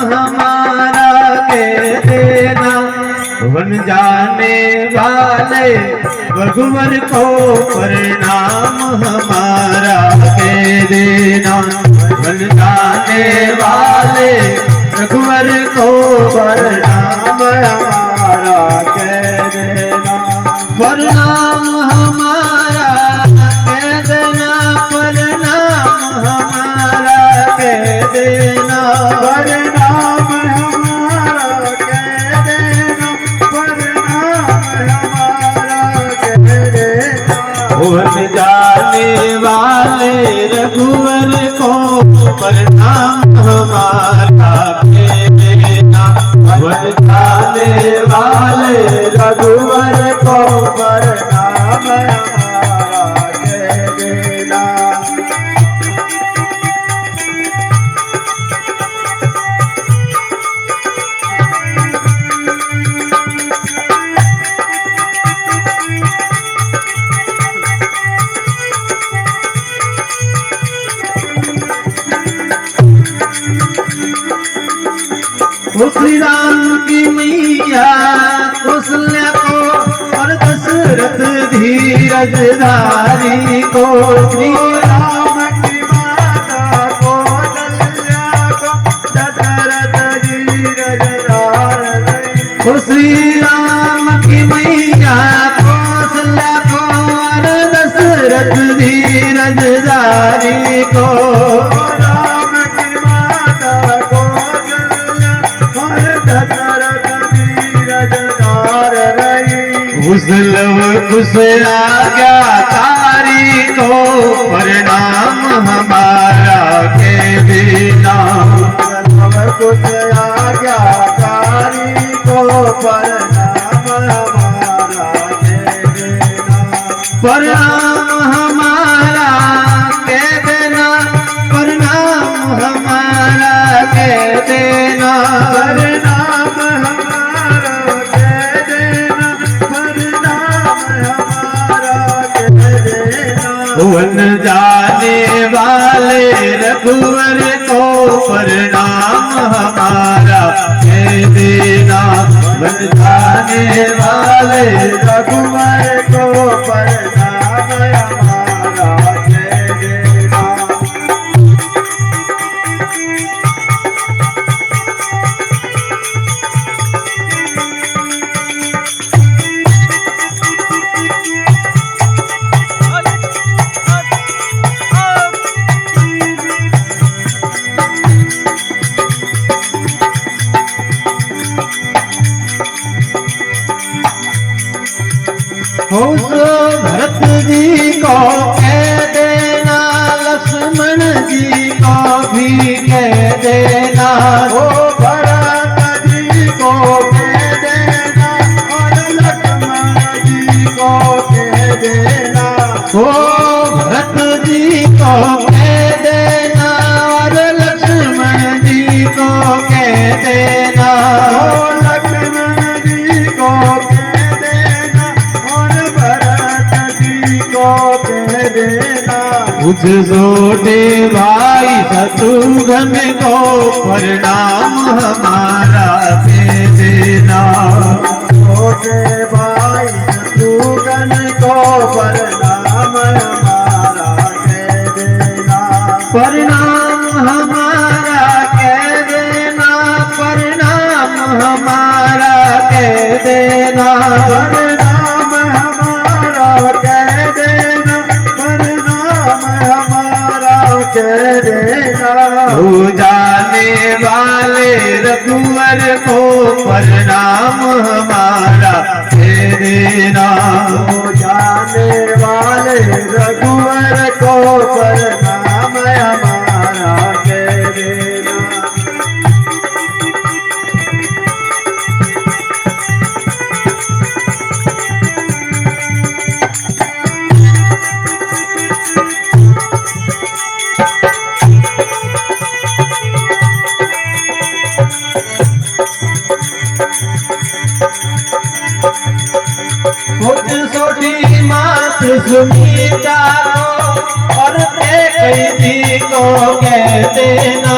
हमारा कह देना। वन जाने वाले रघुवर को प्रणाम हमारा कह देना। वन जाने वाले रघुवर को प्रणाम हमारा कह देना। प्रणाम हमारा कह देना। प्रणाम हमारा कह देना। प्रणाम हमारा कह देना। प्रणाम हमारा कह देना। वन जाने वाले रघुवर को प्रणाम हमारा कह देना। वन जाने वाले रघुवर को प्रणाम हमारा कह देना। श्री राम की मैया कौशल्या को और दशरथ धीरज धारी को। श्री राम की माता कौशल्या को दशरथ धीरज धारी। श्री राम की मैया कौशल्या को और दशरथ धीरज धारी को। लव खुश आज्ञाकारी को प्रणाम हमारा कह देना। लव खुश आज्ञाकारी को प्रणाम हमारा कह देना। प्रणाम हमारा कह देना। प्रणाम हमारा कह देना। वन जाने वाले रघुवर को प्रणाम हमारा कह देना। वन जाने वाले रघुवर को प्रणाम हमारा कह देना। भरत जी को कह देना। लक्ष्मण जी को भी कह देना। ओ भरत जी को कह देना और लक्ष्मण जी को कह देना। ओ भरत जी को कह देना और लक्ष्मण जी को कह देना। ओ लक्ष्मण जी को कह देना। कुछ छोटे भाई शत्रुघ्न को प्रणाम हमारा कह देना। छोटे भाई शत्रुघ्न को प्रणाम हमारा कह देना। प्रणाम हमारा कह देना। प्रणाम हमारा कह देना। प्रणाम हमारा कह देना। प्रणाम हमारा कह देना। हो जाने वाले रघुवर को प्रणाम हमारा कह देना। हो जाने वाले रघुवर को प्रणाम हमारा कह देना। सोटी मात सुनीता को और कैदी को कह देना।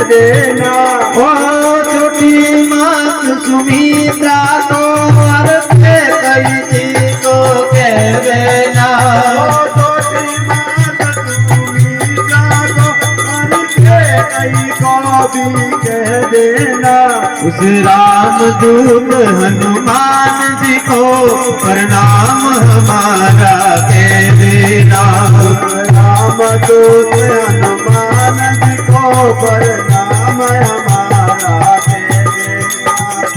देना। ओ छोटी मात सुमित्रा को अर्थ कई जी को कह देना। ओ छोटी मात सुमित्रा को अर्थ कई को भी कह देना। उस रामदूत हनुमान जी को प्रणाम हमारा कह देना। रामदूत हनुमान जी को प्रणाम हमारा कह देना।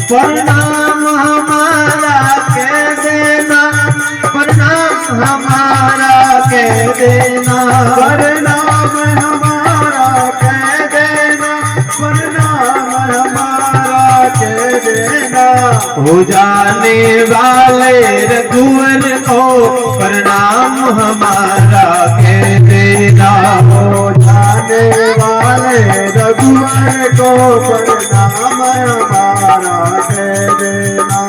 प्रणाम हमारा कह देना। प्रणाम हमारा कह देना। प्रणाम हमारा कह देना। प्रणाम हमारा कह देना। हो जाने वाले रघुवर को प्रणाम हमारा कह देना। हो जाने वाले रघुवर को प्रणाम हमारा कह देना।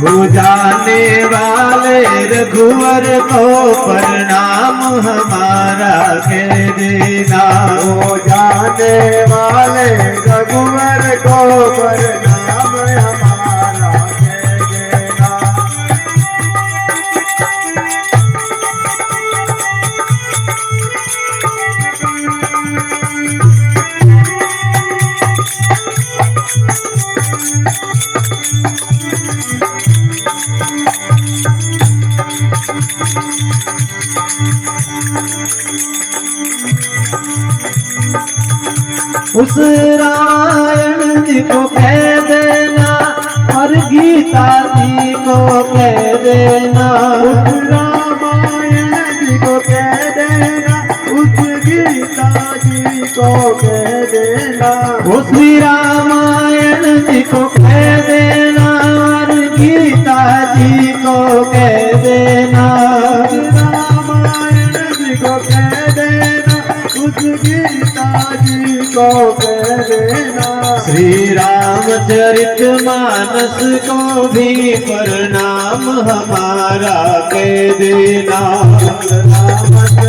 हो जाने वाले रघुवर को प्रणाम हमारा कह देना। हो जाने वाले रघुवर को प्रणाम हमारा कह देना। उस रामायण जी को कह देना और गीता जी को कह देना। उस रामायण जी को कह देना। उस गीता जी को कह देना। उस रामायण जी को कह देना और गीता जी को कह देना। रामायण जी को कह देना। उस गीता जी को कह देना। श्री रामचरितमानस को भी प्रणाम हमारा कह देना।